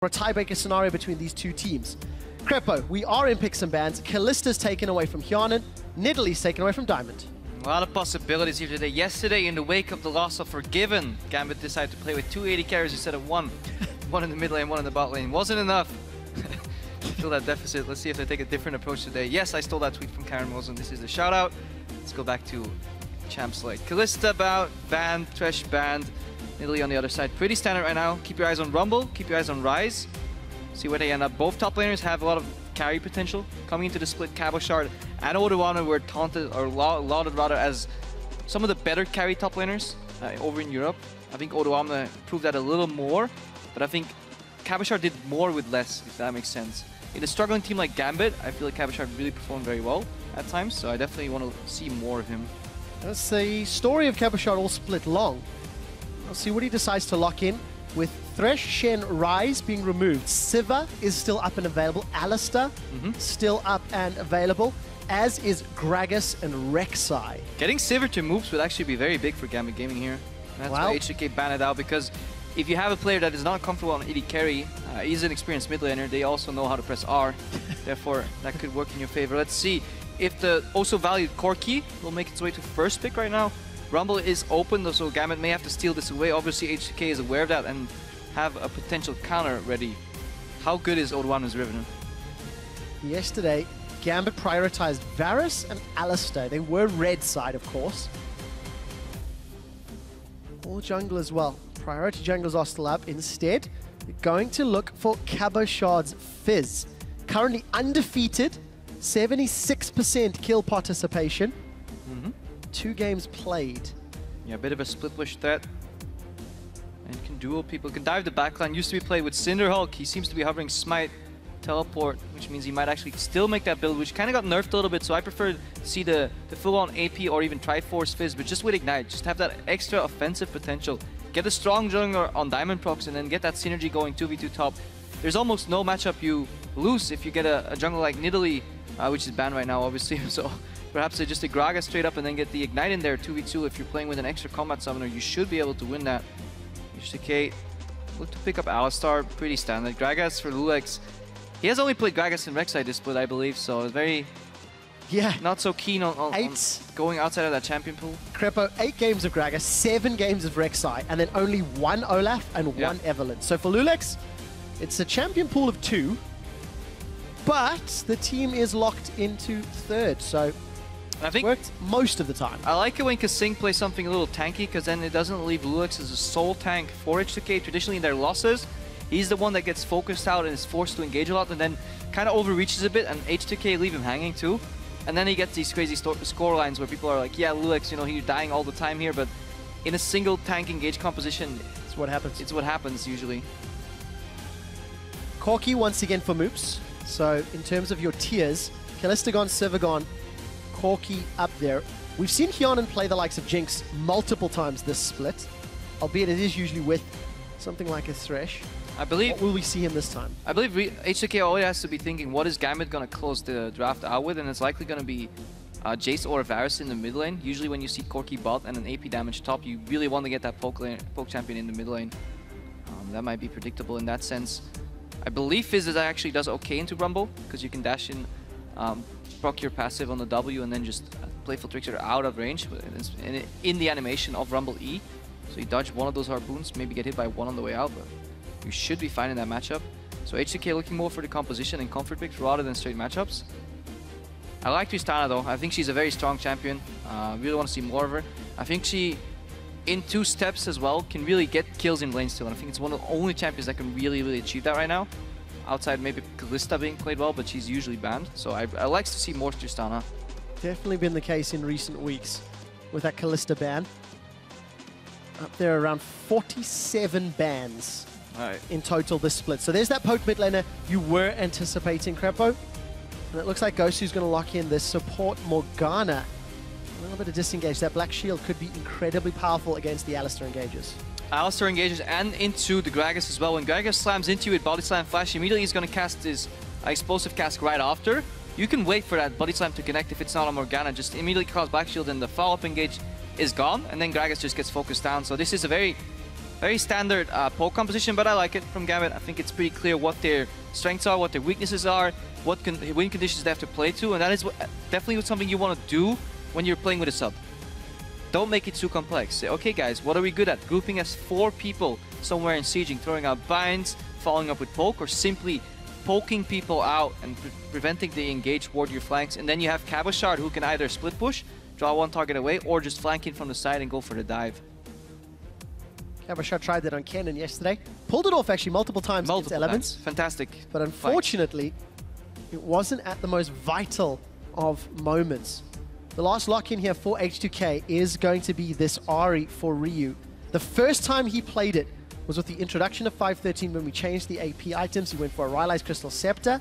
for a tiebreaker scenario between these two teams. Crepo, we are in picks and bans. Kalista's taken away from Hjarnan. Nidalee taken away from Diamond. A lot of possibilities here today. Yesterday, in the wake of the loss of Forgiven, Gambit decided to play with 2 AD carries instead of one. One in the mid lane, one in the bot lane. Wasn't enough. Fill that deficit. Let's see if they take a different approach today. Yes, I stole that tweet from Karen Mosen. This is the shout out. Let's go back to Champs Slate. Kalista banned, Thresh banned. Nidalee on the other side. Pretty standard right now. Keep your eyes on Rumble. Keep your eyes on Rise. See where they end up. Both top laners have a lot of carry potential. Coming into the split, Cabochard and Odoana were taunted, or lauded rather, as some of the better carry top laners over in Europe. I think Odoana proved that a little more, but I think Cabochard did more with less, if that makes sense. In a struggling team like Gambit, I feel like Cabochard really performed very well at times, so I definitely want to see more of him. That's the story of Cabochard all split long. We'll see what he decides to lock in. With Thresh, Shen, Rise being removed, Siva is still up and available, Alistar still up and available, as is Gragas and Rek'Sai. Getting Sivir to moves would actually be very big for Gambit Gaming here. That's why H2K banned it out, because if you have a player that is not comfortable on AD carry, he's an experienced mid laner, they also know how to press R, therefore that could work in your favor. Let's see if the also valued Corki will make its way to first pick right now. Rumble is open, though, so Gambit may have to steal this away. Obviously, H2K is aware of that and have a potential counter ready. How good is Odoana's Riven? Yesterday, Gambit prioritized Varus and Alistar. They were red side, of course. All jungle as well. Priority junglers are still up. Instead, they're going to look for Cabochard's Fizz. Currently undefeated, 76% kill participation. 2 games played. Yeah, a bit of a split push threat. And can duel people, can dive the backline. Used to be played with Cinderhulk. He seems to be hovering Smite, Teleport, which means he might actually still make that build, which kind of got nerfed a little bit. So I prefer to see the full-on AP or even Triforce Fizz, but just with Ignite. Just have that extra offensive potential. Get a strong jungler on Diamond procs and then get that synergy going 2v2 top. There's almost no matchup you lose if you get a jungler like Nidalee, which is banned right now, obviously. So perhaps they just a Gragas straight up and then get the Ignite in there 2v2. If you're playing with an extra combat summoner, you should be able to win that. H2K look to pick up Alistar, pretty standard. Gragas for Lulex. He has only played Gragas and Rek'Sai this split, I believe, so it's very not so keen on going outside of that champion pool. Crepo, 8 games of Gragas, 7 games of Rek'Sai, and then only 1 Olaf and 1 Evelyn. So for Lulex, it's a champion pool of 2, but the team is locked into 3rd, so I think worked most of the time. I like it when Kasing plays something a little tanky, because then it doesn't leave Lulex as a sole tank for H2K. Traditionally in their losses, he's the one that gets focused out and is forced to engage a lot, and then kind of overreaches a bit, and H2K leave him hanging too. And then he gets these crazy score lines where people are like, yeah, Lulex, you know, he's dying all the time here, but in a single tank engage composition, it's what happens. It's what happens usually. Corki once again for Moops. So in terms of your tiers, Kalista gone, Sivir gone, Corki up there. We've seen Hjarnan play the likes of Jinx multiple times this split, albeit it is usually with something like a Thresh. I believe. What will we see him this time? I believe H2K always has to be thinking, what is Gambit going to close the draft out with? And it's likely going to be Jace or Varus in the mid lane. Usually when you see Corki bot and an AP damage top, you really want to get that poke champion in the mid lane. That might be predictable in that sense. I believe Fizz actually does okay into Rumble, because you can dash in, proc your passive on the W and then just Playful Trickster out of range in the animation of Rumble E. So you dodge one of those harpoons, maybe get hit by one on the way out, but you should be fine in that matchup. So H2K looking more for the composition and comfort picks rather than straight matchups. I like Tristana though. I think she's a very strong champion. Really want to see more of her. I think she, in 2 steps as well, can really get kills in lane still. And I think it's one of the only champions that can really achieve that right now. Outside maybe Kalista being played well, but she's usually banned. So I like to see more Tristana. Definitely been the case in recent weeks with that Kalista ban. Up there around 47 bans in total this split. So there's that poke mid laner you were anticipating, Crepo. And it looks like Gosu's going to lock in this support Morgana. A little bit of disengage. That Black Shield could be incredibly powerful against the Alistar engages. Alistar engages and into the Gragas as well. When Gragas slams into it, Body Slam Flash, immediately he's going to cast his Explosive Cask right after. You can wait for that Body Slam to connect if it's not on Morgana. Just immediately cause Black Shield and the follow-up engage is gone, and then Gragas just gets focused down. So this is a very Very standard poke composition, but I like it from Gambit. I think it's pretty clear what their strengths are, what their weaknesses are, what win conditions they have to play to, and that is definitely something you want to do when you're playing with a sub. Don't make it too complex. Say, okay guys, what are we good at? Grouping as 4 people somewhere and sieging, throwing out binds, following up with poke, or simply poking people out and preventing the engage toward your flanks. And then you have Cabochard, who can either split push, draw one target away, or just flank in from the side and go for the dive. Cabochard tried that on Kennen yesterday. Pulled it off actually multiple times against Elements. Fantastic. But unfortunately, it wasn't at the most vital of moments. The last lock-in here for H2K is going to be this Ahri for Ryu. The first time he played it was with the introduction of 513 when we changed the AP items. He went for a Rylai's Crystal Scepter,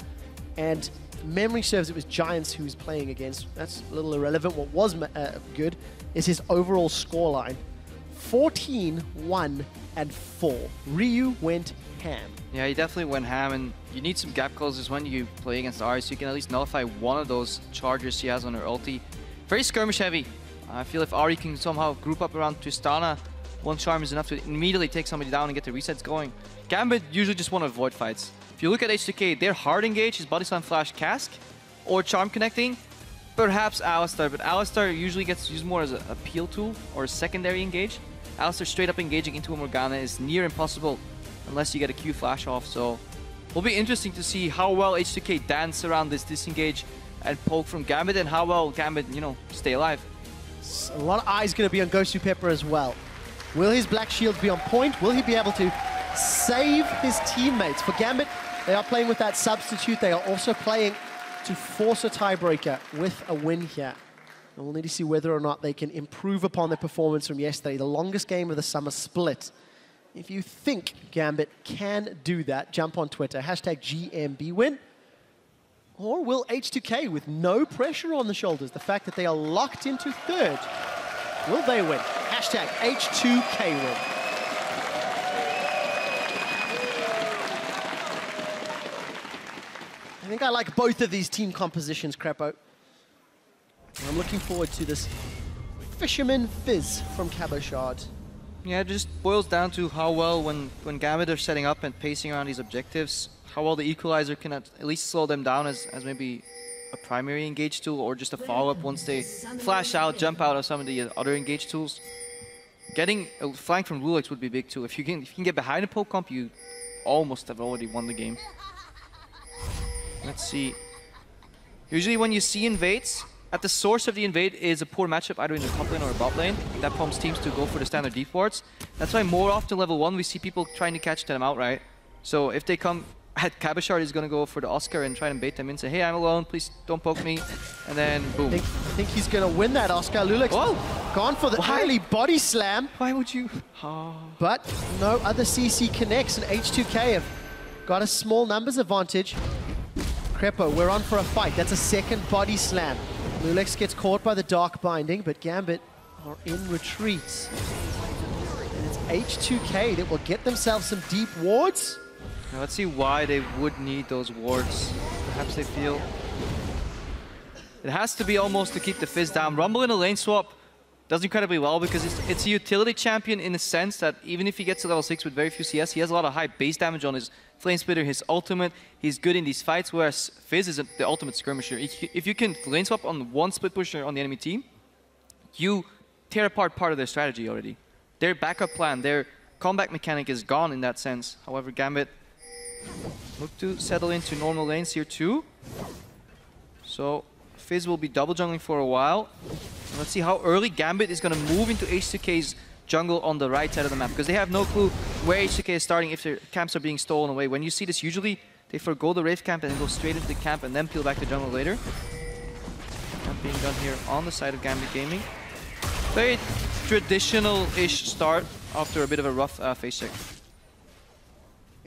and memory serves it was Giants who was playing against. That's a little irrelevant. What was good is his overall scoreline. 14, 1, and 4. Ryu went ham. Yeah, he definitely went ham, and you need some gap closes when you play against Ahri, so you can at least nullify one of those chargers she has on her ulti. Very skirmish heavy. I feel if Ahri can somehow group up around Tristana, one charm is enough to immediately take somebody down and get the resets going. Gambit usually just want to avoid fights. If you look at H2K, they're hard engaged, his Body Slam Flash Cask, or charm connecting, perhaps Alistar, but Alistar usually gets used more as a peel tool or a secondary engage. Alistar straight up engaging into a Morgana is near impossible unless you get a Q flash off, so it'll be interesting to see how well H2K dance around this disengage and poke from Gambit, and how well Gambit, you know, stay alive. A lot of eyes going to be on Ghost Pepper as well. Will his Black Shield be on point? Will he be able to save his teammates? For Gambit, they are playing with that substitute. They are also playing to force a tiebreaker with a win here. And we'll need to see whether or not they can improve upon their performance from yesterday, the longest game of the summer split. If you think Gambit can do that, jump on Twitter, hashtag GMB win. Or will H2K, with no pressure on the shoulders, the fact that they are locked into third, will they win? Hashtag H2K win. I think I like both of these team compositions, Crepo. I'm looking forward to this Fisherman Fizz from Cabochard. Yeah, it just boils down to how well, when Gambit are setting up and pacing around these objectives, how well the Equalizer can at least slow them down as maybe a primary engage tool, or just a follow-up once they flash out, jump out of some of the other engage tools. Getting a flank from Lulix would be big too. If you can get behind a poke comp, you almost have already won the game. Let's see. Usually when you see invades, at the source of the invade is a poor matchup either in the top lane or a bot lane. That prompts teams to go for the standard defaults. That's why more often level 1 we see people trying to catch them outright. So if they come at Cabochard, is going to go for the Oscar and try and bait them in, say, hey, I'm alone, please don't poke me, and then boom. I think he's going to win that, Oscar. Lulix gone for the early body slam. Why would you? Oh. But no other CC connects, and H2K have got a small numbers advantage. Crepo, we're on for a fight. That's a second body slam. Lulix gets caught by the Dark Binding, but Gambit are in retreat. And it's H2K that will get themselves some deep wards. Now let's see why they would need those wards. Perhaps they feel it has to be almost to keep the Fizz down. Rumble in a lane swap does incredibly well because it's a utility champion in the sense that even if he gets to level 6 with very few CS, he has a lot of high base damage on his Flame Splitter, his ultimate. He's good in these fights, whereas Fizz is the ultimate skirmisher. If you can lane swap on one split pusher on the enemy team, you tear apart part of their strategy already. Their backup plan, their comeback mechanic is gone in that sense. However, Gambit look to settle into normal lanes here too. So Fizz will be double jungling for a while. And let's see how early Gambit is going to move into H2K's jungle on the right side of the map, because they have no clue where H2K is starting if their camps are being stolen away. When you see this, usually they forgo the Wraith camp and then go straight into the camp and then peel back the jungle later. That being done here on the side of Gambit Gaming. Very traditional-ish start after a bit of a rough face check.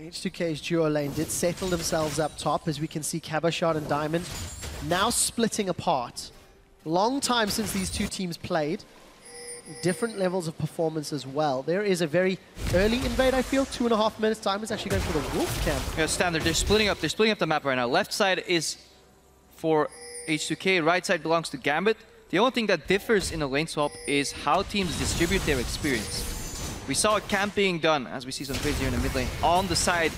H2K's duo lane did settle themselves up top, as we can see Cabochard and Diamond now splitting apart. Long time since these two teams played. Different levels of performance as well. There is a very early invade, I feel. 2.5 minutes. Diamond's actually going for the Wolf camp. Yeah, standard. They're splitting up the map right now. Left side is for H2K. Right side belongs to Gambit. The only thing that differs in a lane swap is how teams distribute their experience. We saw a camp being done, as we see some trades here in the mid lane, on the side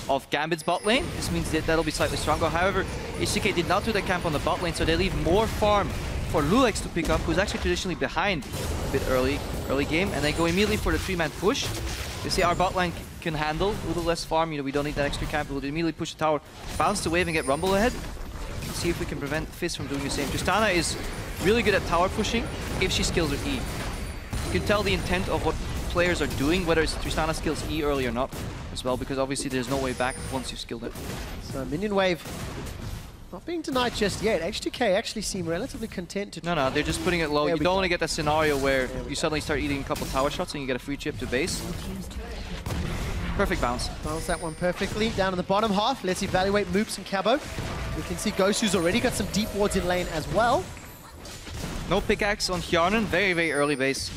of Gambit's bot lane. This means that that'll be slightly stronger. However, H2K did not do the camp on the bot lane, so they leave more farm for Lulex to pick up, who's actually traditionally behind a bit early game, and they go immediately for the 3-man push. They say our bot lane can handle a little less farm, we don't need that extra camp. We'll immediately push the tower, bounce the wave and get Rumble ahead. See if we can prevent Fizz from doing the same. Tristana is really good at tower pushing if she skills her E. You can tell the intent of what players are doing, whether it's Tristana skills E early or not as well, because obviously there's no way back once you've skilled it. So minion wave not being denied just yet. H2K actually seem relatively content to... No, they're just putting it low. You don't want to get that scenario where you suddenly start eating a couple tower shots and you get a free chip to base. Perfect bounce. Bounce that one perfectly. Down in the bottom half, let's evaluate Moops and Cabo. We can see Gosu's already got some deep wards in lane as well. No pickaxe on Hjarnan. Very, very early base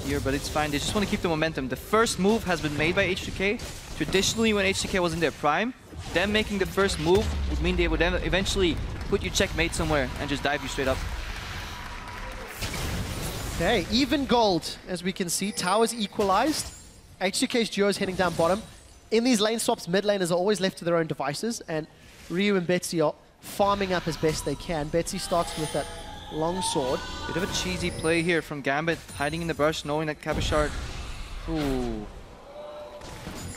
here, but it's fine. They just want to keep the momentum. The first move has been made by H2K. Traditionally, when H2K was in their prime, them making the first move would mean they would then eventually put you checkmate somewhere and just dive you straight up. Okay, even gold, as we can see. Towers equalized. H2K's duo is heading down bottom. In these lane swaps, mid laners are always left to their own devices, and Ryu and Betsy are farming up as best they can. Betsy starts with that long sword. Bit of a cheesy play here from Gambit, hiding in the brush, knowing that Cabochard... Ooh.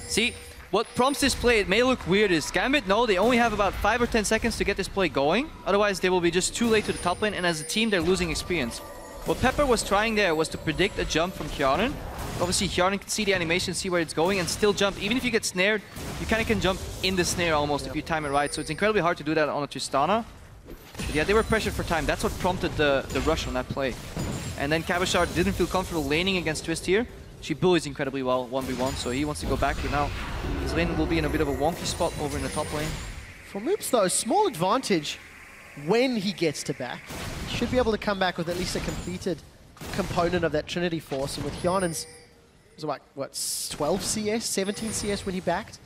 See, what prompts this play, it may look weird, is Gambit know they only have about 5 or 10 seconds to get this play going. Otherwise, they will be just too late to the top lane, and as a team, they're losing experience. What Pepper was trying there was to predict a jump from Hjarnan. Obviously, Hjarnan can see the animation, see where it's going, and still jump. Even if you get snared, you kind of can jump in the snare almost if you time it right. So it's incredibly hard to do that on a Tristana. But yeah, they were pressured for time. That's what prompted the rush on that play. And then Cabochard didn't feel comfortable laning against Twist here. She bullies incredibly well 1v1, so he wants to go back, but now his lane will be in a bit of a wonky spot over in the top lane. For Moops though, small advantage when he gets to back. He should be able to come back with at least a completed component of that Trinity Force, and with Hjarnan's, it was what, 12 CS, 17 CS when he backed?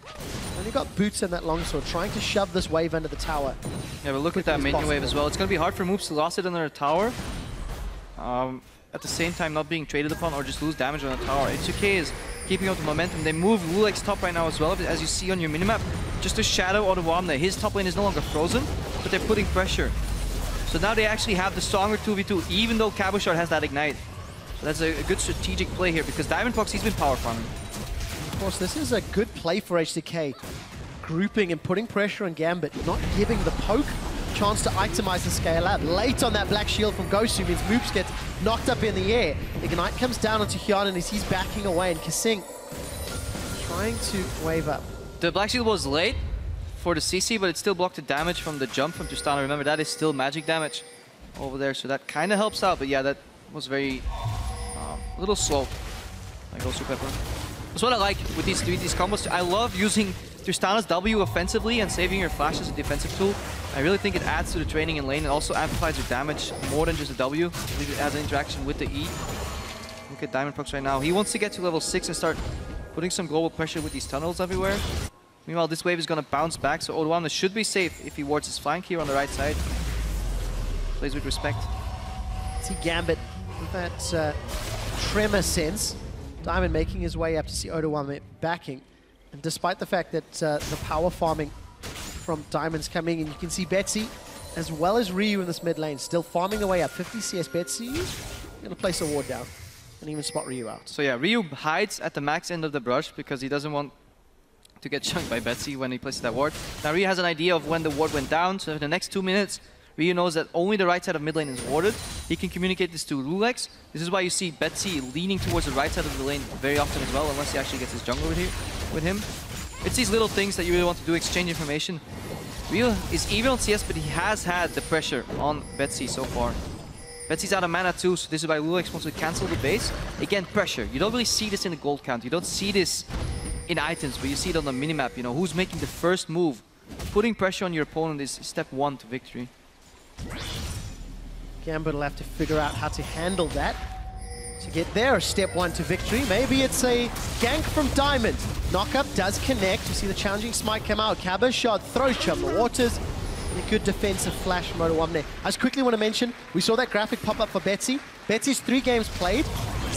And he got boots and that longsword, trying to shove this wave under the tower. Yeah, but look at that minion wave as well. It's going to be hard for Moops to last it under a tower. At the same time not being traded upon or just lose damage on the tower. H2K is keeping up the momentum. They move Lulex top right now as well, as you see on your minimap. Just a shadow on the one there. His top lane is no longer frozen, but they're putting pressure. So now they actually have the stronger 2v2, even though Cabochard has that ignite. So that's a good strategic play here, because Diamondbox, he's been power farming. Of course, this is a good play for H2K. Grouping and putting pressure on Gambit, not giving the poke chance to itemize and scale out. Late on that black shield from Gosu means Moops gets knocked up in the air. Ignite comes down onto Hjarnan as he's backing away, and Kasing trying to wave up. The black shield was late for the CC, but it still blocked the damage from the jump from Tristana. Remember, that is still magic damage over there, so that kind of helps out. But yeah, that was very a little slow. I go Super Pepper. That's what I like with these combos. I love using Tristana's W offensively and saving your flash as a defensive tool. I really think it adds to the training in lane and also amplifies your damage more than just the W. I believe it adds an interaction with the E. Look at Diamondbox right now. He wants to get to level 6 and start putting some global pressure with these tunnels everywhere. Meanwhile, this wave is going to bounce back, so Odoamne should be safe if he wards his flank here on the right side. Plays with respect. See Gambit with that tremor sense. Diamond making his way up to see Odoamne backing. And despite the fact that the power farming from Diamond's coming in, you can see Betsy as well as Ryu in this mid lane still farming away up. 50 CS Betsy going to place a ward down and even spot Ryu out. So yeah, Ryu hides at the max end of the brush because he doesn't want to get chunked by Betsy when he places that ward. Now Ryu has an idea of when the ward went down, so in the next 2 minutes Ryu knows that only the right side of mid lane is warded. He can communicate this to Lulex. This is why you see Betsy leaning towards the right side of the lane very often as well, unless he actually gets his jungle with him. It's these little things that you really want to do, exchange information. Ryu is even on CS, but he has had the pressure on Betsy so far. Betsy's out of mana too, so this is why Lulex wants to cancel the base. Again, pressure. You don't really see this in the gold count. You don't see this in items, but you see it on the minimap. You know, who's making the first move. Putting pressure on your opponent is step 1 to victory. Gambit will have to figure out how to handle that to get there. Step 1 to victory. Maybe it's a gank from Diamond. Knockup does connect. You see the challenging smite come out. Cabochard throws Troubled Waters. And a good defensive flash from Odoamne. I just quickly want to mention, we saw that graphic pop up for Betsy. Betsy's 3 games played,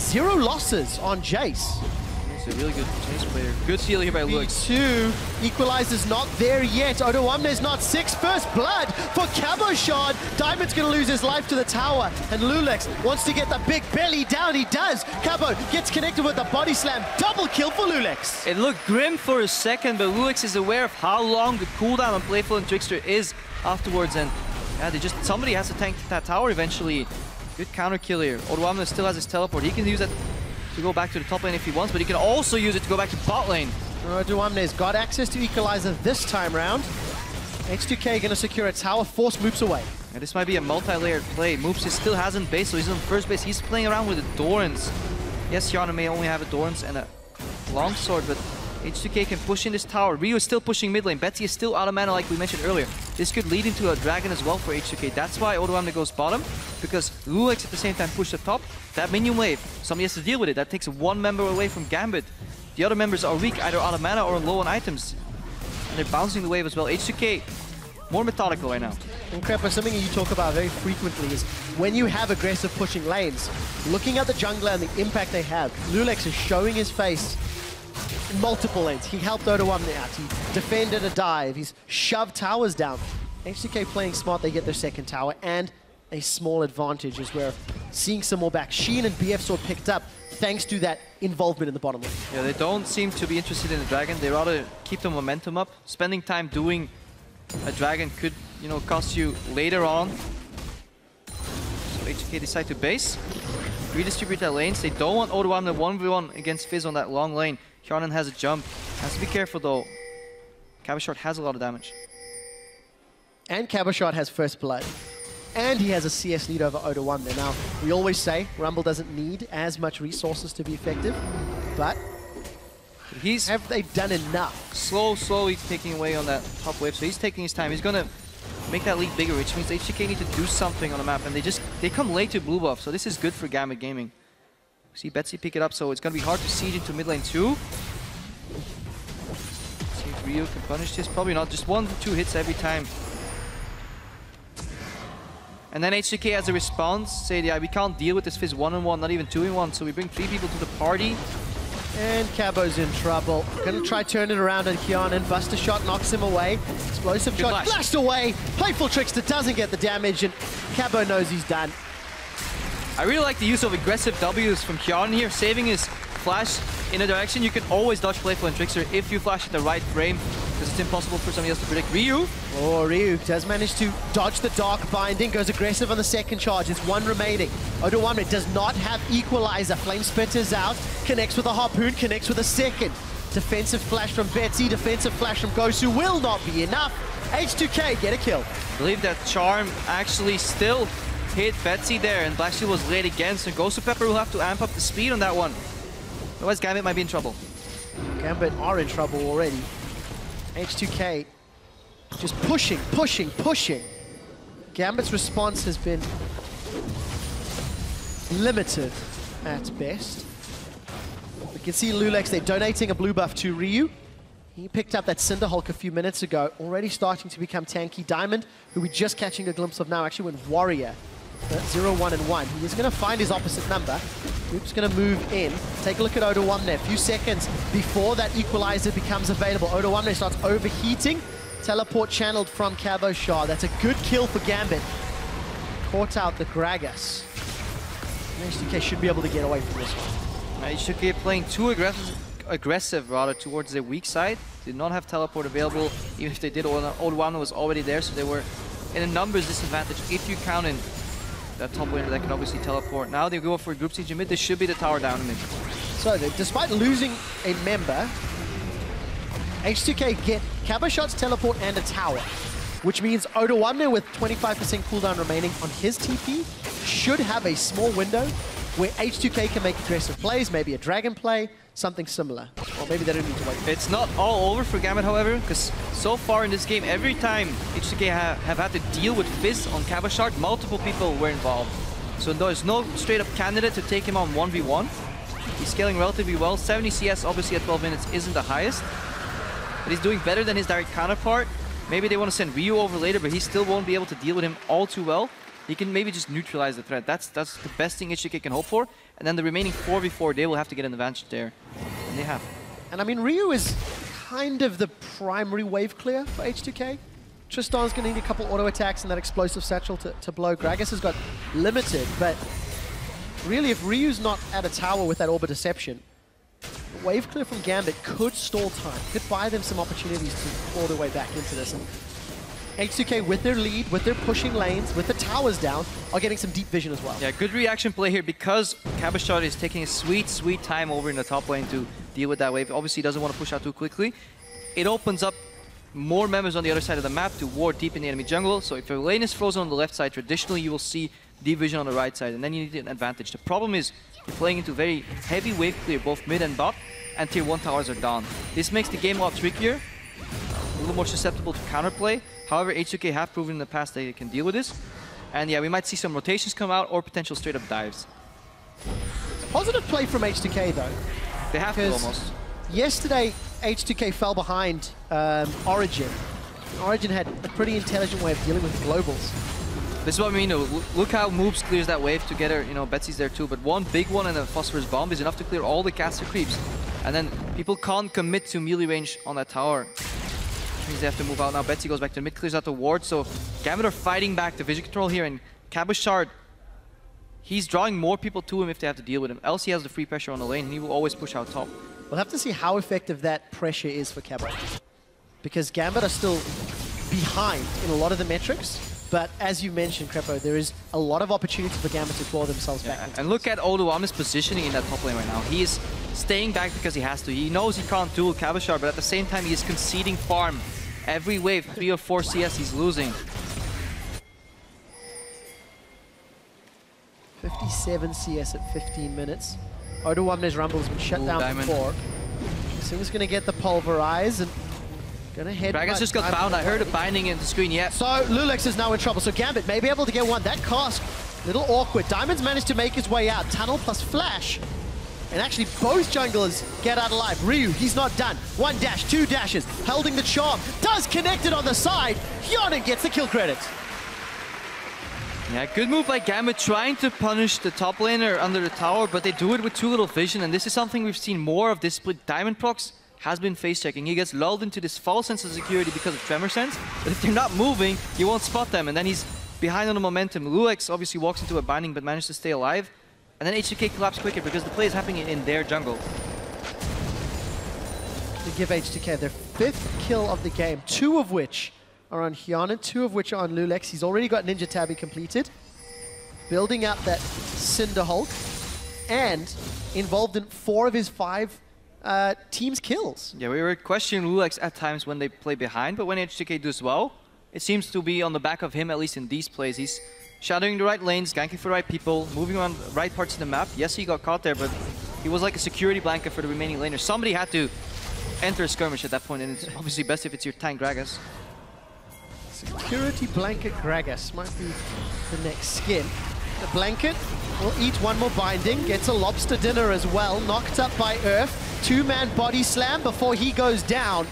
0 losses on Jace. He's a really good Jace player. Good steal here by Lux. 2 equalizer's not there yet. Odoamne's not 6. First blood for Cabochard. Diamond's gonna lose his life to the tower, and Lulex wants to get the big belly down. He does. Cabo gets connected with the body slam. Double kill for Lulex. It looked grim for a second, but Lulex is aware of how long the cooldown on Playful and Trickster is afterwards, and yeah, somebody has to tank that tower eventually. Good counter kill here. Odoamne still has his teleport. He can use that to go back to the top lane if he wants, but he can also use it to go back to bot lane. Odoamne's got access to equalizer this time round. H2K gonna secure a tower, force Moops away. Yeah, this might be a multi-layered play. Moops still hasn't base, so he's on first base. He's playing around with the Dorans. Yes, Hyana may only have a Dorans and a longsword, but H2K can push in this tower. Ryu is still pushing mid lane. Betsy is still out of mana like we mentioned earlier. This could lead into a dragon as well for H2K. That's why Odoamne goes bottom, because Lulex at the same time push the top. That minion wave, somebody has to deal with it. That takes one member away from Gambit. The other members are weak, either out of mana or low on items. And they're bouncing the wave as well. H2K, more methodical right now. And Crepper, something that you talk about very frequently is when you have aggressive pushing lanes, looking at the jungler and the impact they have, Lulex is showing his face in multiple lanes. He helped Odoamne out, he defended a dive, he's shoved towers down. H2K playing smart, they get their second tower and a small advantage as we're seeing some more back. Sheen and BF Sword picked up thanks to that involvement in the bottom lane. Yeah, they don't seem to be interested in the dragon. They rather keep the momentum up. Spending time doing a dragon could, you know, cost you later on. So HK decide to base, redistribute their lanes. They don't want Odoamne 1v1 against Fizz on that long lane. Hjarnan has a jump. Has to be careful though. Cabochard has a lot of damage. And Cabochard has first blood. And he has a CS lead over Odoamne. Now, we always say Rumble doesn't need as much resources to be effective, but have they done enough? Slowly taking away on that top wave, so he's taking his time. He's gonna make that lead bigger, which means HTK need to do something on the map, and they come late to blue buff, so this is good for Gambit Gaming. See Betsy pick it up, so it's gonna be hard to siege into mid lane too. See if Ryu can punish this, probably not, just 1-2 hits every time. And then H2K has a response, say, yeah, we can't deal with this Fizz 1-on-1, not even 2-in-1, so we bring 3 people to the party. And Cabo's in trouble. Gonna try turn it around on Hjarnan. Buster shot knocks him away. Explosive Good shot flashed away. Playful Trickster doesn't get the damage, and Cabo knows he's done. I really like the use of aggressive W's from Hjarnan here, saving his flash in a direction. You can always dodge Playful and Trickster if you flash at the right frame, because it's impossible for somebody else to predict. Ryu. Oh, Ryu does manage to dodge the Dark Binding, goes aggressive on the second charge. It's 1 remaining. Odoamne does not have Equalizer. Flame Spitter's out, connects with a Harpoon, connects with a second. Defensive flash from Betsy, defensive flash from Gosu will not be enough. H2K get a kill. I believe that Charm actually still hit Betsy there, and Black Shield was late again, so Gosu Pepper will have to amp up the speed on that one. Otherwise, Gambit might be in trouble. Gambit are in trouble already. H2K just pushing. Gambit's response has been limited at best. We can see Lulex, they're donating a blue buff to Ryu. He picked up that Cinder Hulk a few minutes ago, already starting to become tanky. Diamond, who we're just catching a glimpse of now, actually went Warrior. 0, 1, and 1. He is going to find his opposite number. Group's going to move in. Take a look at Odoamne. A few seconds before that Equalizer becomes available. Odoamne starts overheating. Teleport channeled from Cabochard. That's a good kill for Gambit. Caught out the Gragas. H2K should be able to get away from this one. H2K playing too aggressive rather towards their weak side. Did not have teleport available. Even if they did, Odoamne was already there, so they were in a numbers disadvantage if you count in that top laner that can obviously teleport. Now they go for group siege in mid. This should be the tower down in mid. So despite losing a member, H2K get Cabochard's teleport and a tower, which means Odoamne with 25% cooldown remaining on his TP should have a small window where H2K can make aggressive plays, maybe a dragon play, something similar. Or maybe they don't need to wait. It's not all over for Gambit, however, because so far in this game, every time H2K have had to deal with Fizz on Cabochard, multiple people were involved. So there's no straight up candidate to take him on 1v1. He's scaling relatively well. 70 CS obviously at 12 minutes isn't the highest, but he's doing better than his direct counterpart. Maybe they want to send Ryu over later, but he still won't be able to deal with him all too well. he can maybe just neutralize the threat. That's the best thing H2K can hope for. And then the remaining 4v4, they will have to get an advantage there. And they have. And I mean, Ryu is kind of the primary wave clear for H2K. Tristan's going to need a couple auto attacks and that explosive satchel to blow. Gragas has got limited, but really if Ryu's not at a tower with that Orbit Deception, the wave clear from Gambit could stall time, could buy them some opportunities to claw their way back into this. And H2K with their lead, with their pushing lanes, with the towers down, are getting some deep vision as well. Yeah, good reaction play here because Cabochard is taking a sweet, sweet time over in the top lane to deal with that wave. Obviously, he doesn't want to push out too quickly. It opens up more members on the other side of the map to ward deep in the enemy jungle. So if your lane is frozen on the left side, traditionally you will see deep vision on the right side, and then you need an advantage. The problem is you're playing into very heavy wave clear, both mid and bot, and tier 1 towers are down. This makes the game a lot trickier, a little more susceptible to counterplay. However, H2K have proven in the past they can deal with this. And yeah, we might see some rotations come out or potential straight up dives. Positive play from H2K though. They have to almost. Yesterday, H2K fell behind Origin. Origin had a pretty intelligent way of dealing with globals. This is what I mean, look how Moobs clears that wave together, you know, Betsy's there too, but one big one and a Phosphorus Bomb is enough to clear all the caster creeps. And then people can't commit to melee range on that tower. Which means they have to move out now. Betsy goes back to mid, clears out the ward, so Gambit are fighting back the vision control here, and Cabochard, he's drawing more people to him if they have to deal with him. LC has the free pressure on the lane, and he will always push out top. We'll have to see how effective that pressure is for Cabo, because Gambit are still behind in a lot of the metrics. But as you mentioned, Crepo, there is a lot of opportunity for Gambit to claw themselves back. And look at Odoama's positioning in that top lane right now. He is staying back because he has to. He knows he can't duel Cabochard, but at the same time he is conceding farm. Every wave, 3 or 4 CS he's losing. 57 CS at 15 minutes. Odoama's Rumble has been shut down before. Sing's going to get the Pulverize and gonna head. Gragas just got bound. I heard a binding in the screen, yeah. So Lulex is now in trouble. So Gambit may be able to get one. That cask, little awkward. Diamond's managed to make his way out. Tunnel plus Flash. And actually both junglers get out alive. Ryu, he's not done. 1 dash, 2 dashes, holding the charm. Does connect it on the side. Hyonin gets the kill credit. Yeah, good move by Gambit, trying to punish the top laner under the tower, but they do it with too little vision, and this is something we've seen more of this split. Diamond procs has been face checking. He gets lulled into this false sense of security because of Tremor Sense, but if they're not moving, he won't spot them, and then he's behind on the momentum. Lulex obviously walks into a binding, but manages to stay alive, and then H2K collapse quicker because the play is happening in their jungle. To give H2K their 5th kill of the game, 2 of which are on Hyonin, 2 of which are on Lulex. He's already got Ninja Tabby completed, building out that Cinder Hulk, and involved in 4 of his 5 team's kills. Yeah, we were questioning Lulex at times when they play behind, but when H2K does well, it seems to be on the back of him, at least in these plays. He's shadowing the right lanes, ganking for the right people, moving around the right parts of the map. Yes, he got caught there, but he was like a security blanket for the remaining laners. Somebody had to enter a skirmish at that point, and it's obviously best if it's your tank Gragas. Security blanket Gragas might be the next skin. The blanket will eat 1 more binding, gets a lobster dinner as well, knocked up by Earth. 2-man body slam before he goes down.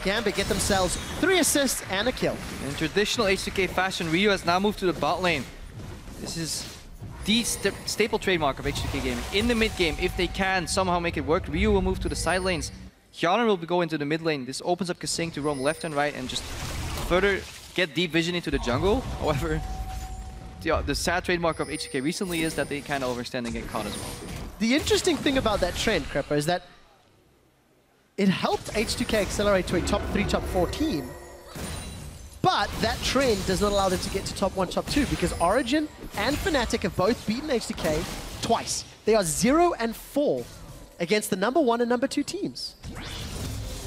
Gambit get themselves 3 assists and a kill. In traditional H2K fashion, Ryu has now moved to the bot lane. This is the staple trademark of H2K gaming. In the mid game, if they can somehow make it work, Ryu will move to the side lanes. Hyonin will go into the mid lane. This opens up Kasing to roam left and right and just further get deep vision into the jungle. However, the sad trademark of H2K recently is that they kind of overstand and get caught as well. The interesting thing about that trend, Crepo, is that it helped H2K accelerate to a top 3, top 4 team, but that trend does not allow them to get to top 1, top 2, because Origin and Fnatic have both beaten H2K twice. They are 0 and 4 against the number 1 and number 2 teams.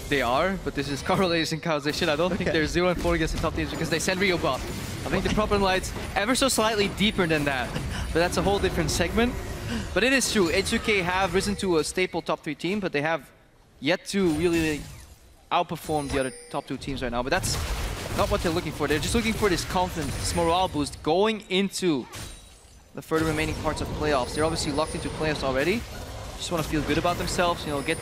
They are, but this is correlation causation. I don't think they're 0 and 4 against the top teams because they send Rio bot. I think the problem lies ever so slightly deeper than that, but that's a whole different segment. But it is true, H2K have risen to a staple top 3 team, but they have yet to really outperform the other top 2 teams right now. But that's not what they're looking for. They're just looking for this confidence, this morale boost going into the further remaining parts of playoffs. They're obviously locked into playoffs already. Just want to feel good about themselves, you know, get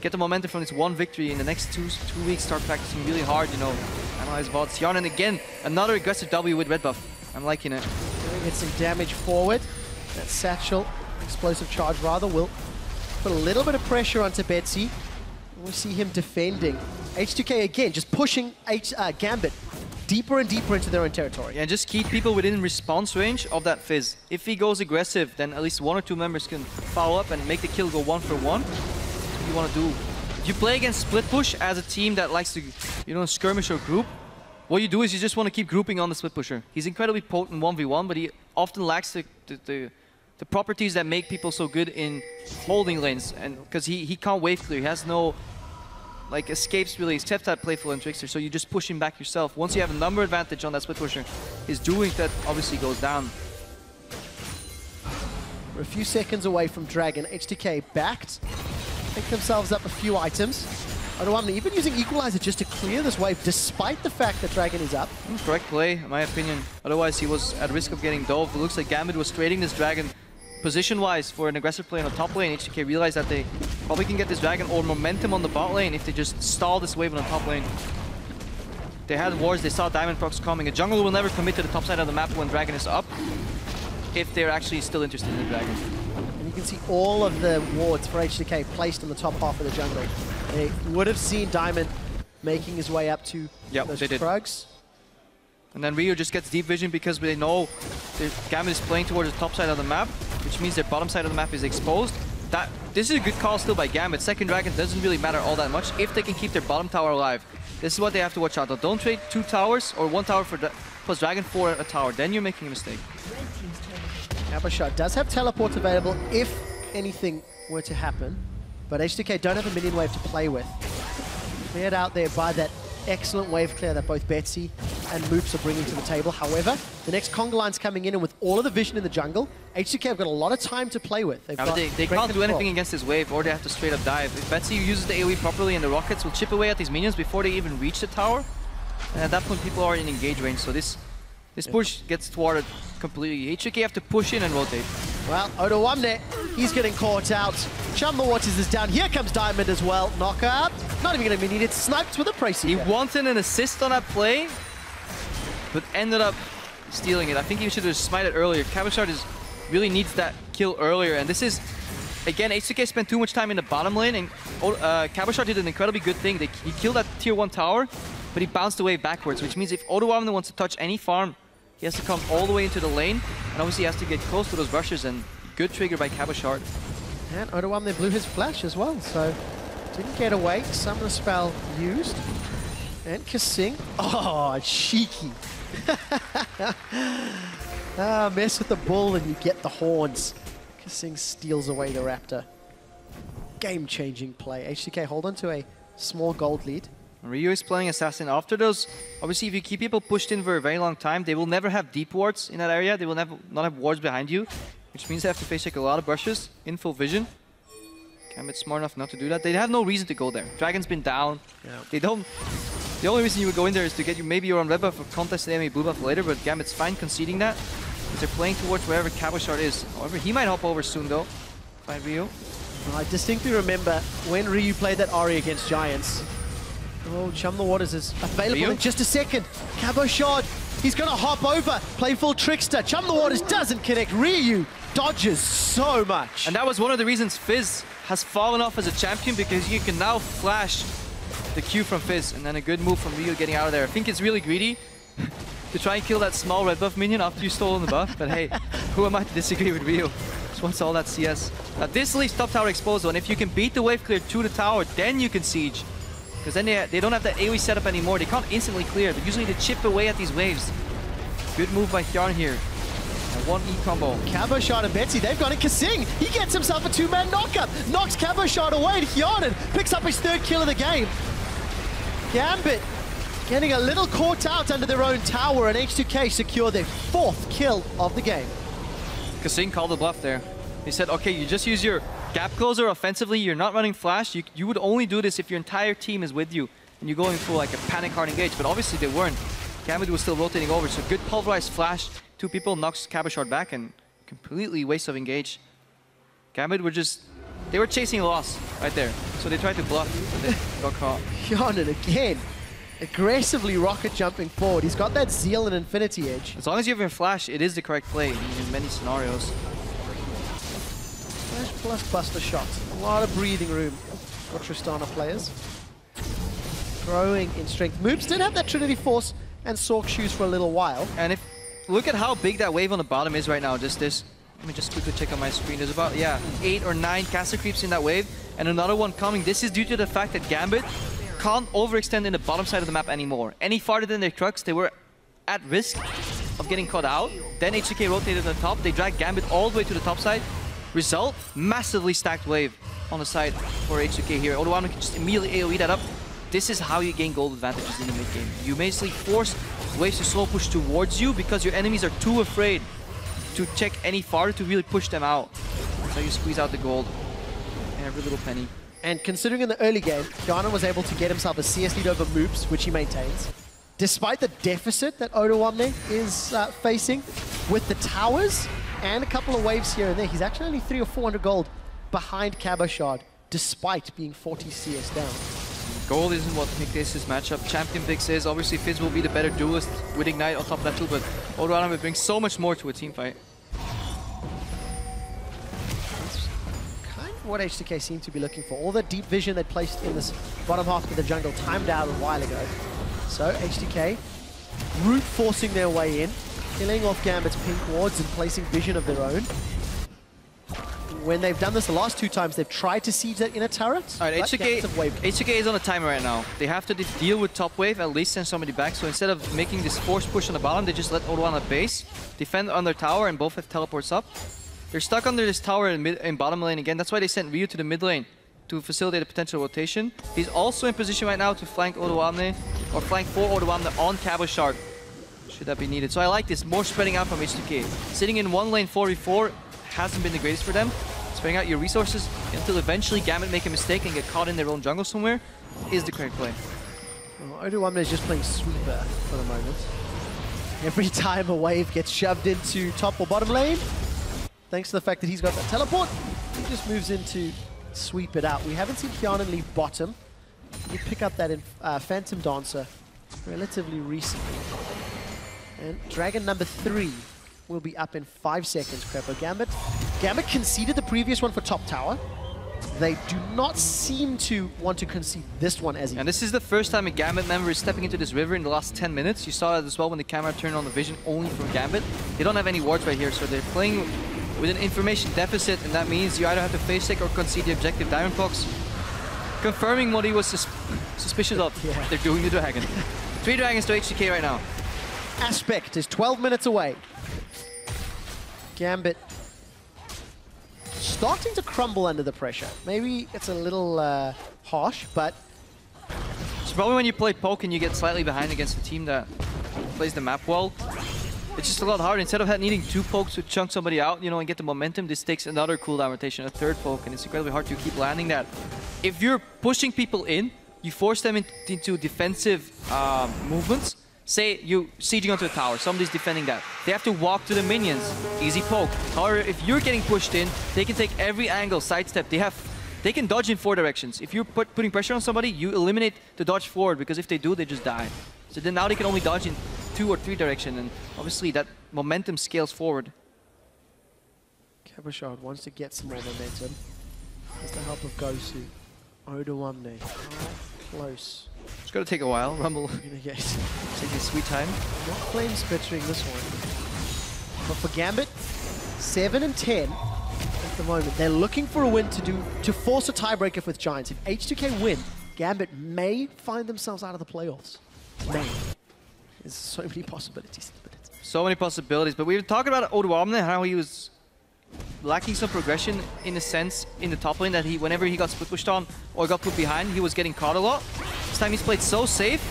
the momentum from this 1 victory in the next two weeks, start practicing really hard, you know, analyze VODs. Hyonin again, another aggressive W with red buff. I'm liking it. Gonna get some damage forward. That satchel, explosive charge rather, will put a little bit of pressure onto Betsy. We see him defending. H2K again, just pushing Gambit deeper and deeper into their own territory. Yeah, just keep people within response range of that Fizz. If he goes aggressive, then at least 1 or 2 members can follow up and make the kill go 1 for 1. That's what you want to do. If you play against split push as a team that likes to, you know, skirmish or group, what you do is you just want to keep grouping on the split pusher. He's incredibly potent 1v1, but he often lacks the properties that make people so good in holding lanes, and because he can't wave clear, he has no like escapes really, except that playful and trickster, so you just push him back yourself. Once you have a number advantage on that split pusher, his doing that obviously goes down. We're a few seconds away from Dragon. H2K backed, picked themselves up a few items. Odoamne even using Equalizer just to clear this wave, despite the fact that Dragon is up. Correct play, in my opinion. Otherwise, he was at risk of getting dove. It looks like Gambit was trading this Dragon position-wise for an aggressive play on the top lane. H2K realized that they probably can get this Dragon or momentum on the bot lane if they just stall this wave on the top lane. They had wards, they saw Diamond procs coming. A jungler will never commit to the top side of the map when Dragon is up, if they're actually still interested in the Dragon. And you can see all of the wards for H2K placed on the top half of the jungle. They would have seen Diamond making his way up to those Krugs. And then Ryu just gets deep vision because they know Gambit is playing towards the top side of the map, which means their bottom side of the map is exposed. This is a good call still by Gambit. Second Dragon doesn't really matter all that much if they can keep their bottom tower alive. This is what they have to watch out though. Don't trade 2 towers or 1 tower for plus Dragon for a tower. Then you're making a mistake. Cabochard does have teleport available if anything were to happen, but H2K don't have a minion wave to play with. Cleared out there by that excellent wave clear that both Betsy and Moops are bringing to the table. However, the next conga line's coming in, and with all of the vision in the jungle, H2K have got a lot of time to play with. They can't do anything against this wave, or they have to straight up dive. If Betsy uses the AoE properly and the rockets will chip away at these minions before they even reach the tower, and at that point people are in engage range, so this push gets thwarted completely. H2K have to push in and rotate. Well, Odoamne, he's getting caught out. Chum the Waters is down. Here comes Diamond as well. Knockout. Not even going to be needed. Sniped with a Praise. He wanted an assist on that play, but ended up stealing it. I think he should have smited earlier. Cabochard really needs that kill earlier, and this is, again, H2K spent too much time in the bottom lane, and Cabochard did an incredibly good thing. He killed that tier 1 tower, but he bounced away backwards, which means if Odoamne wants to touch any farm, he has to come all the way into the lane, and obviously he has to get close to those rushes, and good trigger by Cabochard. And Odoamne blew his flash as well, so didn't get away. Summoner spell used. And Kasing. Oh, cheeky. Mess with the bull and you get the horns. Kasing steals away the Raptor. Game-changing play. H2K hold on to a small gold lead. Ryu is playing Assassin. After those, obviously if you keep people pushed in for a very long time, they will never have deep wards in that area. They will not have wards behind you, which means they have to face check a lot of brushes in full vision. Gambit's smart enough not to do that. They have no reason to go there. Dragon's been down. Yeah. The only reason you would go in there is to get maybe you're on red buff or contest enemy blue buff later, but Gambit's fine conceding that, because they're playing towards wherever Cabochard is. However, he might hop over soon though. Find Ryu. I distinctly remember when Ryu played that Ahri against Giants. Oh, Chum the Waters is available in just a second. Cabochard, he's going to hop over. Playful Trickster. Chum the Waters doesn't connect. Ryu dodges so much. And that was one of the reasons Fizz has fallen off as a champion, because you can now flash the Q from Fizz, and then a good move from Ryu getting out of there. I think it's really greedy to try and kill that small red buff minion after you stolen the buff, but hey, who am I to disagree with Ryu? Just wants all that CS. Now this leaves top tower exposed, and if you can beat the wave clear to the tower, then you can siege. Because then they don't have that AoE setup anymore. They can't instantly clear, but usually they chip away at these waves. Good move by Hjarn here. And 1 E combo. Cabochard and Betsy, they've got it. Kasing, he gets himself a 2-man knockup. Knocks Cabochard away. Hjarn picks up his 3rd kill of the game. Gambit getting a little caught out under their own tower, and H2K secure their 4th kill of the game. Kasing called the bluff there. He said, okay, you just use your gap closer offensively, you're not running flash, you would only do this if your entire team is with you and you're going for like a panic hard engage, but obviously they weren't. Gambit was still rotating over, so good pulverized flash, 2 people knocks Cabochard back, and completely waste of engage. Gambit were they were chasing a loss right there, so they tried to bluff, but they got caught. Hjarn again. aggressively rocket jumping forward. He's got that zeal and infinity edge. As long as you have your flash, it is the correct play in many scenarios. Flash plus buster shots. A lot of breathing room for Tristana players. Growing in strength. Moobs did have that Trinity Force and Sork shoes for a little while. And if look at how big that wave on the bottom is right now. Just this. Let me just quickly check on my screen. There's about 8 or 9 caster creeps in that wave, and another one coming. This is due to the fact that Gambit can't overextend in the bottom side of the map anymore. Any farther than their trucks, they were at risk of getting caught out. Then H2K rotated on the top. They dragged Gambit all the way to the top side. Result, massively stacked wave on the side for H2K here. Odoamne can just immediately AoE that up. This is how you gain gold advantages in the mid game. You basically force waves to slow push towards you because your enemies are too afraid to check any farther to really push them out. That's how you squeeze out the gold. Every little penny. And considering in the early game, Garena was able to get himself a CS lead over Moobs, which he maintains. Despite the deficit that Odoamne is facing, with the towers and a couple of waves here and there, he's actually only 300 or 400 gold behind Cabochard, despite being 40 CS down. Gold isn't what dictates this matchup. Champion Vix is. Obviously, Fizz will be the better duelist with Ignite on top of that too, but Odoamne brings so much more to a team fight. That's kind of what H2K seemed to be looking for. All the deep vision they placed in this bottom half of the jungle timed out a while ago. So H2K brute forcing their way in, killing off Gambit's pink wards and placing vision of their own. When they've done this the last 2 times, they've tried to siege that inner turret. All right, H2K is on a timer right now. They have to deal with top wave, at least send somebody back. So instead of making this forced push on the bottom, they just let Odoamne base, defend on their tower, and both have teleports up. They're stuck under this tower in bottom lane again. That's why they sent Ryu to the mid lane to facilitate a potential rotation. He's also in position right now to flank Odoamne, or flank for Odoamne on Cabochard, should that be needed. So I like this, more spreading out from H2K. Sitting in one lane 4v4 hasn't been the greatest for them. Spreading out your resources until eventually Gambit make a mistake and get caught in their own jungle somewhere is the correct play. Well, Odoamne is just playing sweeper for the moment. Every time a wave gets shoved into top or bottom lane, thanks to the fact that he's got that teleport, he just moves into sweep it out. We haven't seen Kianan leave bottom. We pick up that in Phantom Dancer relatively recently. And Dragon number 3 will be up in 5 seconds, Crepo. Gambit conceded the previous one for top tower. They do not seem to want to concede this one as he... And this is the first time a Gambit member is stepping into this river in the last 10 minutes. You saw that as well when the camera turned on the vision only from Gambit. They don't have any wards right here, so they're playing with an information deficit, and that means you either have to face take or concede the objective. Diamond Fox confirming what he was suspicious of. Yeah. They're doing the dragon. 3 dragons to H2K right now. Aspect is 12 minutes away. Gambit starting to crumble under the pressure. Maybe it's a little harsh, but... It's probably when you play poke and you get slightly behind against a team that plays the map well. It's just a lot harder. Instead of needing 2 pokes to chunk somebody out, you know, and get the momentum, this takes another cooldown rotation, a 3rd poke, and it's incredibly hard to keep landing that. If you're pushing people in, you force them into defensive movements. Say you sieging onto a tower, somebody's defending that. They have to walk to the minions, easy poke. However, if you're getting pushed in, they can take every angle, sidestep. They can dodge in 4 directions. If you're putting pressure on somebody, you eliminate the dodge forward, because if they do, they just die. So then now they can only dodge in 2 or 3 direction, and obviously that momentum scales forward. Cabochard wants to get some more momentum. With the help of Gosu. Odoamne. Oh, close. It's going to take a while. Rumble take his sweet time. Not flame spittering this one. But for Gambit, 7 and 10 at the moment. They're looking for a win to force a tiebreaker with Giants. If H2K win, Gambit may find themselves out of the playoffs. May. There's so many possibilities. So many possibilities. But we were talking about Odoamne, how he was lacking some progression in a sense in the top lane, that whenever he got split pushed on or got put behind, he was getting caught a lot. This time he's played so safe.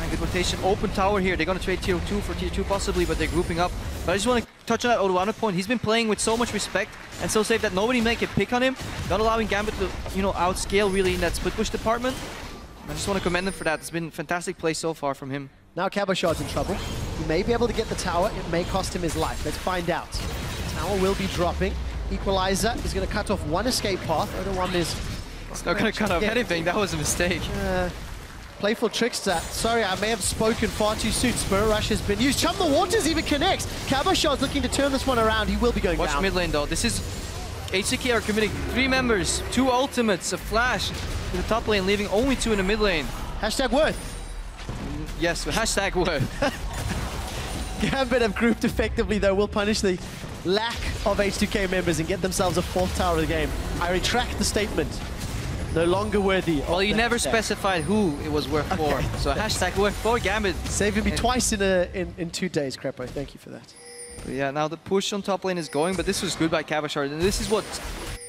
And good rotation. Open tower here. They're going to trade tier 2 for tier 2 possibly, but they're grouping up. But I just want to touch on that Odoamne point. He's been playing with so much respect and so safe that nobody may get pick on him. Not allowing Gambit to, you know, outscale really in that split push department. I just want to commend him for that. It's been fantastic play so far from him. Now Cabochard's in trouble. He may be able to get the tower. It may cost him his life. Let's find out. Tower will be dropping. Equalizer is going to cut off one escape path. Odoamne is... It's not going to cut off anything. That was a mistake. Playful Trickster. Sorry, I may have spoken far too soon. Spirit Rush has been used. Chum the Waters even connects. Cabochard's looking to turn this one around. He will be going down. Watch mid lane though. This is H2K are committing 3 members, 2 ultimates, a flash to the top lane, leaving only 2 in the mid lane. Hashtag worth. Yes, hashtag worth. Gambit have grouped effectively though. Will punish the lack of H2K members and get themselves a 4th tower of the game. I retract the statement. No longer worthy. Well, you never specified who it was worth for. So hashtag worth for Gambit. Saving me twice in 2 days, Crepo. Thank you for that. But yeah, now the push on top lane is going, but this was good by Cabochard. And this is what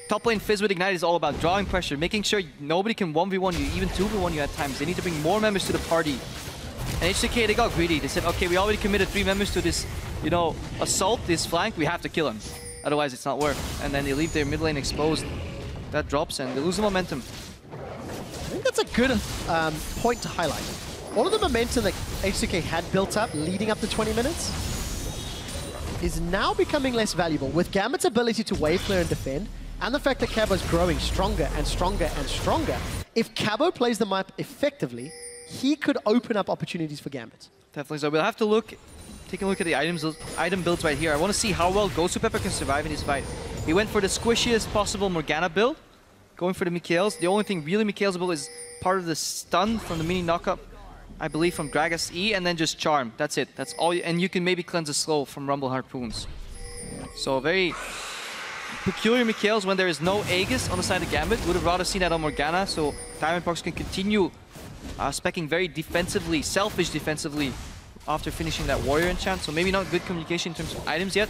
top lane Fizz with Ignite is all about. Drawing pressure, making sure nobody can 1v1 you, even 2v1 you at times. They need to bring more members to the party. And H2K, they got greedy. They said, okay, we already committed 3 members to this, you know, assault, this flank. We have to kill him. Otherwise, it's not worth. And then they leave their mid lane exposed. That drops and they lose the momentum. I think that's a good point to highlight. All of the momentum that H2K had built up leading up to 20 minutes is now becoming less valuable. With Gambit's ability to wave clear and defend, and the fact that Cabo's growing stronger and stronger and stronger, if Cabo plays the map effectively, he could open up opportunities for Gambit. Definitely so. We'll have to take a look at the item builds right here. I want to see how well Ghost Pepper can survive in this fight. He went for the squishiest possible Morgana build, going for the Mikhail's. The only thing really Mikhail's able is part of the stun from the mini knockup, I believe from Gragas E, and then just Charm. That's it. That's all. And you can maybe cleanse a slow from Rumble Harpoons. So very peculiar Mikhail's when there is no Aegis on the side of Gambit. Would have rather seen that on Morgana, so Diamondprox can continue speccing very defensively, selfish defensively, after finishing that Warrior enchant. So maybe not good communication in terms of items yet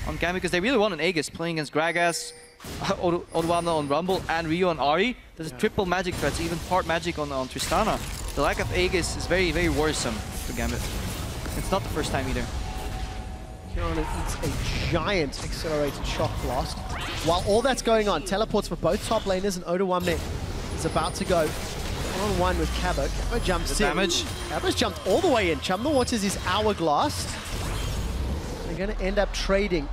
on Gambit, because they really want an Aegis playing against Gragas, Odoamna on Rumble, and Rio on Ahri. There's a triple magic threats, even part magic on Tristana. The lack of Aegis is very, very worrisome for Gambit. It's not the first time either. Garena eats a giant accelerated shock blast. While all that's going on, teleports for both top laners, and Odoamna is about to go one-on-one with Cabo. Cabo jumps in. Damage. Cabo's jumped all the way in. Chum the Waters is Hourglass. They're going to end up trading.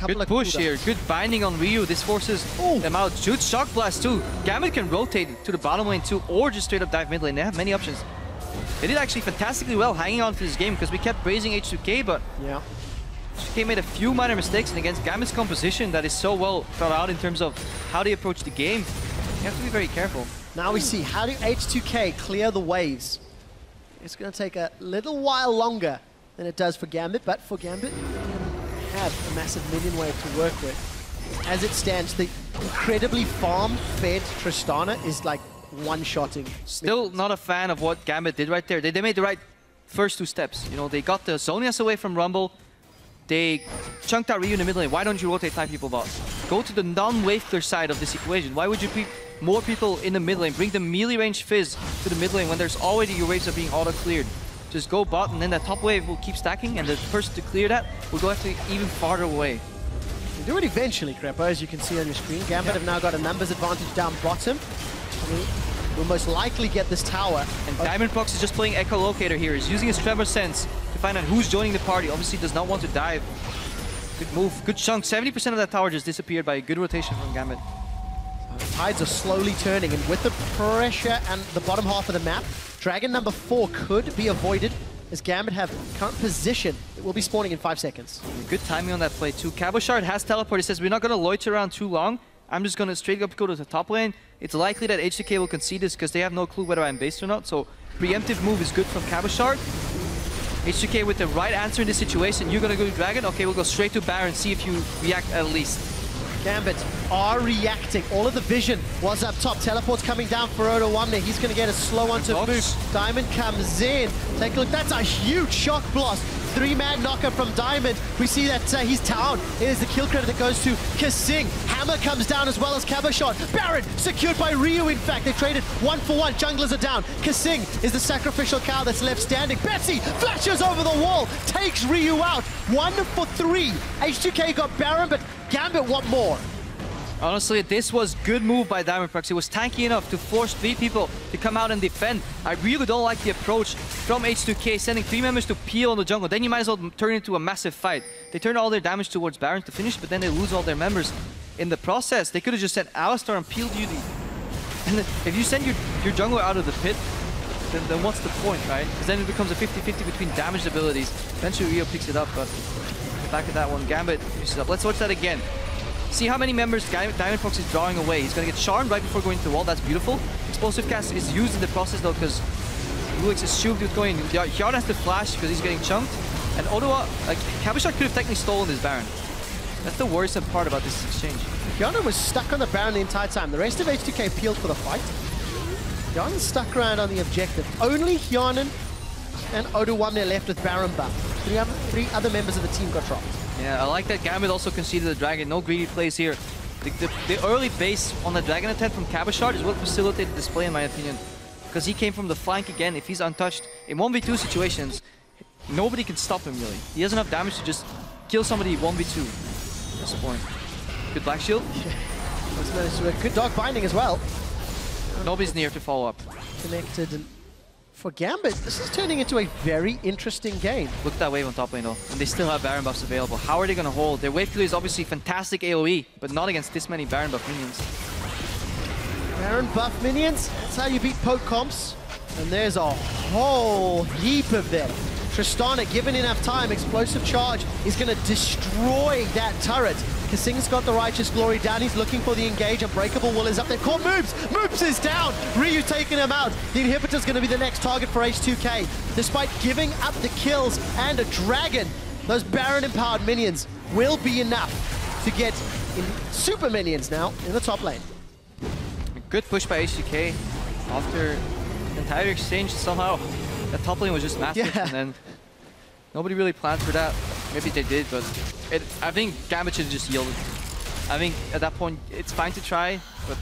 Good push here, good binding on Ryu. This forces them out. Shoots Shock Blast too. Gambit can rotate to the bottom lane too, or just straight up dive mid lane. They have many options. They did actually fantastically well hanging on to this game because we kept praising H2K, but H2K made a few minor mistakes, and against Gambit's composition that is so well thought out in terms of how they approach the game, you have to be very careful. Now we see, how do H2K clear the waves? It's going to take a little while longer than it does for Gambit, but for Gambit, have a massive minion wave to work with. As it stands, the incredibly farm-fed Tristana is like one-shotting. Still not a fan of what Gambit did right there. They made the right first 2 steps. You know, they got the Zonias away from Rumble. They chunked out Ryu in the mid lane. Why don't you rotate 5 people bot? Go to the non-wave clear side of this equation. Why would you keep more people in the mid lane? Bring the melee range Fizz to the mid lane when there's already your waves are being auto-cleared. Just go bot, and then that top wave will keep stacking, and the person to clear that will go actually even farther away. You do it eventually, Crepo, as you can see on your screen. Gambit have now got a numbers advantage down bottom. Will most likely get this tower. And Diamondprox is just playing Echolocator here. He's using his Tremor Sense to find out who's joining the party. Obviously does not want to dive. Good move, good chunk. 70% of that tower just disappeared by a good rotation from Gambit. The tides are slowly turning, and with the pressure and the bottom half of the map, Dragon number 4 could be avoided as Gambit have current position. It will be spawning in 5 seconds. Good timing on that play too. Cabochard has teleport. He says, we're not going to loiter around too long. I'm just going to straight up go to the top lane. It's likely that H2K will concede this because they have no clue whether I'm based or not. So preemptive move is good from Cabochard. H2K with the right answer in this situation. You're going to go to Dragon? Okay, we'll go straight to Baron, see if you react at least. Gambit are reacting. All of the vision was up top. Teleport's coming down for Odoamna. He's going to get a slow onto Moose. Diamond comes in. Take a look. That's a huge shock blast. 3-man knocker from Diamond. We see that he's down. It is the kill credit that goes to Kasing. Hammer comes down as well as Cabochard. Baron secured by Ryu, in fact. They traded 1 for 1. Junglers are down. Kasing is the sacrificial cow that's left standing. Betsy flashes over the wall. Takes Ryu out. 1 for 3. H2K got Baron, but Gambit want more. Honestly, this was good move by Diamondprox. He was tanky enough to force 3 people to come out and defend. I really don't like the approach from H2K, sending 3 members to peel on the jungle. Then you might as well turn it into a massive fight. They turn all their damage towards Baron to finish, but then they lose all their members in the process. They could have just sent Alistar and peeled you. And if you send your jungler out of the pit, then what's the point, right? Because then it becomes a 50-50 between damaged abilities. Eventually Rio picks it up, but back at that one, Gambit finishes up. Let's watch that again. See how many members Diamond Fox is drawing away. He's going to get charmed right before going to the wall. That's beautiful. Explosive cast is used in the process though, because Lulix is shooed with going. Hjarn has to flash because he's getting chunked. And Ottawa, like, Kabashar could have technically stolen this Baron. That's the worrisome part about this exchange. Hjarn was stuck on the Baron the entire time. The rest of H2K peeled for the fight. Hjarn stuck around on the objective. Only Hjarn and Oduwamne left with Baron buff. Three other members of the team got dropped. Yeah, I like that Gambit also conceded the Dragon. No greedy plays here. The early base on the Dragon attempt from Kabashar is what facilitated the display in my opinion. Because he came from the flank again. If he's untouched, in 1v2 situations, nobody can stop him really. He has enough damage to just kill somebody 1v2. That's the point. Good Black Shield. Yeah. Good dog binding as well. Nobody's near to follow up. Connected. And for Gambit, this is turning into a very interesting game. Look at that wave on top lane though. And they still have Baron buffs available. How are they going to hold? Their wave clear is obviously fantastic AoE, but not against this many Baron buff minions. Baron buff minions, that's how you beat poke comps. And there's a whole heap of them. Tristana, given enough time, explosive charge is going to destroy that turret. Kasing's got the Righteous Glory down. He's looking for the engage. Unbreakable Will is up there. Caught Moobs. Moobs is down. Ryu taking him out. The Inhibitor's going to be the next target for H2K. Despite giving up the kills and a dragon, those Baron-empowered minions will be enough to get in super minions now in the top lane. A good push by H2K. After the entire exchange, somehow that top lane was just massive. Yeah. And then nobody really planned for that. Maybe they did, but I think Gambit should have just yielded. I think at that point, it's fine to try, but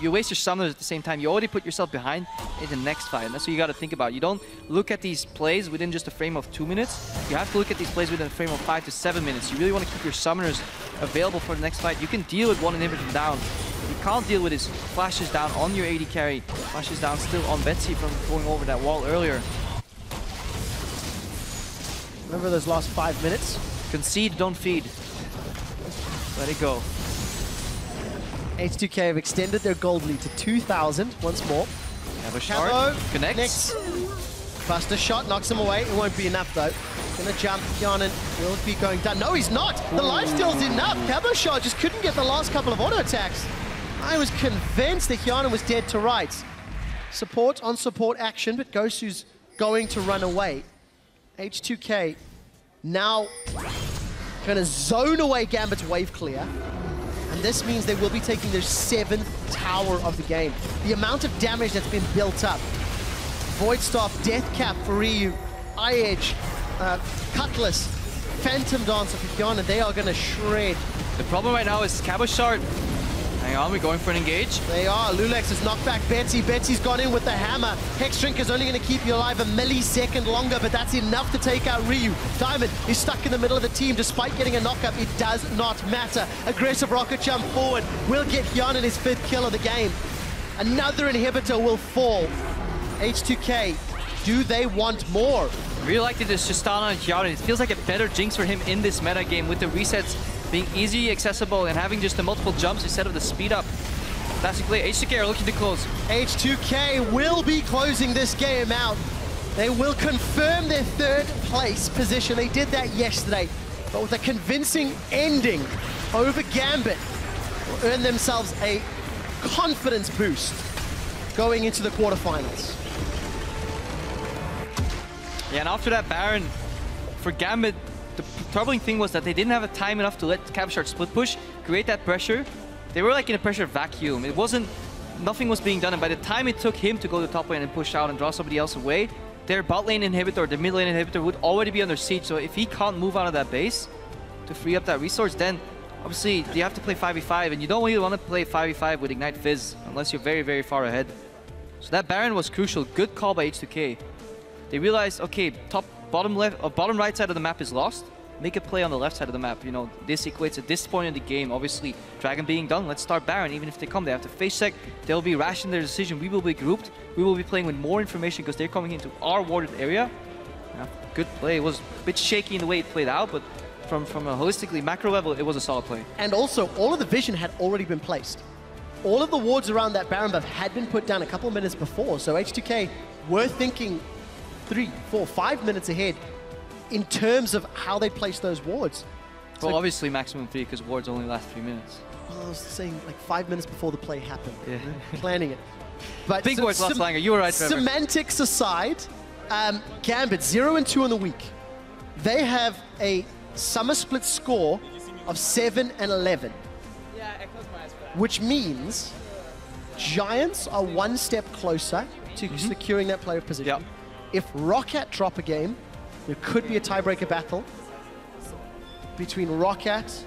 you waste your summoners at the same time. You already put yourself behind in the next fight, and that's what you got to think about. You don't look at these plays within just a frame of 2 minutes. You have to look at these plays within a frame of 5 to 7 minutes. You really want to keep your summoners available for the next fight. You can deal with one inhibitor down. You can't deal with his flashes down on your AD carry. Flashes down still on Betsy from going over that wall earlier. Remember those last 5 minutes? Concede, don't feed. Let it go. H2K have extended their gold lead to 2,000 once more. Cabo connects. Buster shot, knocks him away. It won't be enough though. Gonna jump, Hjarnan will be going down. No, he's not! The lifesteal's enough! Cabo shot just couldn't get the last couple of auto attacks. I was convinced that Hjarnan was dead to rights. Support on support action, but Gosu's going to run away. H2K now gonna zone away Gambit's wave clear. And this means they will be taking their 7th tower of the game. The amount of damage that's been built up. Void Staff, Death Cap for Ryu, Eye Edge, Cutlass, Phantom Dancer for Hjarnan, they are gonna shred. The problem right now is Kabashar. Hang on, we're going for an engage. They are. Lulex has knocked back Betsy. Betsy's gone in with the hammer. Hex Drink is only going to keep you alive a millisecond longer, but that's enough to take out Ryu. Diamond is stuck in the middle of the team despite getting a knockup. It does not matter. Aggressive rocket jump forward will get Hjarnan his 5th kill of the game. Another inhibitor will fall. H2K, do they want more? Really like it is Tristana and Hjarnan. It feels like a better Jinx for him in this meta game with the resets being easy, accessible, and having just the multiple jumps instead of the speed up. Classically, H2K are looking to close. H2K will be closing this game out. They will confirm their 3rd place position. They did that yesterday, but with a convincing ending over Gambit, will earn themselves a confidence boost going into the quarterfinals. Yeah, and after that Baron, for Gambit, the troubling thing was that they didn't have a time enough to let Kabashar split push, create that pressure. They were like in a pressure vacuum. It wasn't, nothing was being done, and by the time it took him to go to top lane and push out and draw somebody else away, their bot lane inhibitor or the mid lane inhibitor would already be under siege. So if he can't move out of that base to free up that resource, then obviously you have to play 5v5, and you don't really want to play 5v5 with Ignite Fizz unless you're very, very far ahead. So that Baron was crucial. Good call by H2K. They realized, okay, bottom right side of the map is lost. Make a play on the left side of the map. You know, this equates at this point in the game. Obviously, Dragon being done, let's start Baron. Even if they come, they have to face check. They'll be rash in their decision. We will be grouped. We will be playing with more information because they're coming into our warded area. Yeah, good play. It was a bit shaky in the way it played out, but from a holistically macro level, it was a solid play. And also, all of the vision had already been placed. All of the wards around that Baron buff had been put down a couple of minutes before, so H2K were thinking 3, 4, 5 minutes ahead in terms of how they place those wards. Well, obviously maximum 3 because wards only last 3 minutes. Well, I was saying like 5 minutes before the play happened. Yeah. Planning it. But big words, Langer. You were right, Trevor. Semantics aside, Gambit 0-2 on the week. They have a summer split score of 7-11, which means Giants are 1 step closer to securing that playoff position. Yep. If Roccat drop a game, there could be a tiebreaker battle between Roccat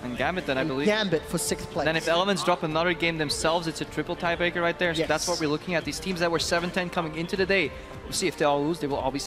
and Gambit, then I believe. Gambit for 6th place. Then if Elements drop another game themselves, it's a triple tiebreaker right there. So yes. That's what we're looking at. These teams that were 7-10 coming into the day, we'll see if they all lose, they will all be